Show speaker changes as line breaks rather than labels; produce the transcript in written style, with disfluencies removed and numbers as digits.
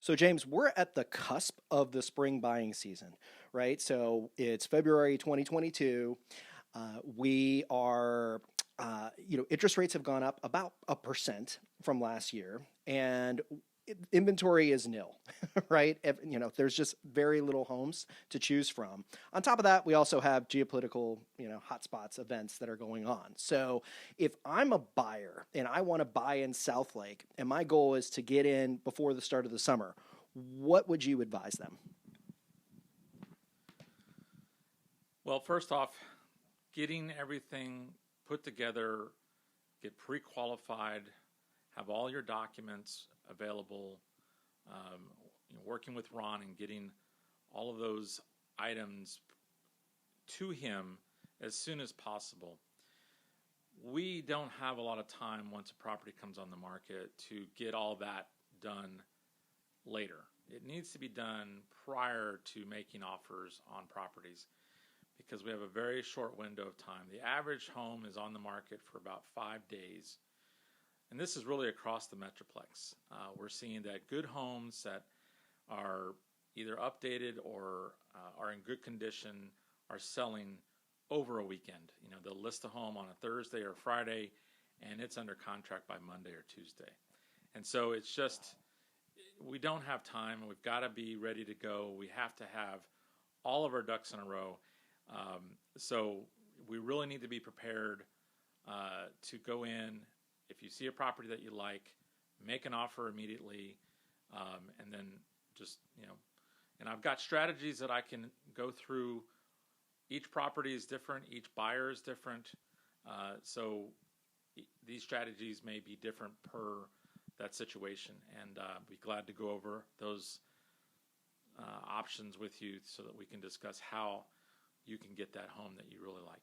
So, James, we're at the cusp of the spring buying season, right? So it's February 2022. We are, interest rates have gone up about 1% from last year, and inventory is nil, right? There's just very little homes to choose from. On top of that, we also have geopolitical, hotspots, events that are going on. So if I'm a buyer and I want to buy in Southlake, and my goal is to get in before the start of the summer, what would you advise them?
Well, first off, getting everything put together, get pre-qualified, have all your documents available, working with Ron and getting all of those items to him as soon as possible. We don't have a lot of time once a property comes on the market to get all that done later. It needs to be done prior to making offers on properties because we have a very short window of time. The average home is on the market for about 5 days. And this is really across the Metroplex. We're seeing that good homes that are either updated or are in good condition are selling over a weekend. They'll list a home on a Thursday or Friday, and it's under contract by Monday or Tuesday. And so it's just, we don't have time, and we've got to be ready to go. We have to have all of our ducks in a row. So we really need to be prepared to go in. If you see a property that you like, make an offer immediately, and then just, and I've got strategies that I can go through. Each property is different. Each buyer is different. So these strategies may be different per that situation, and be glad to go over those options with you so that we can discuss how you can get that home that you really like.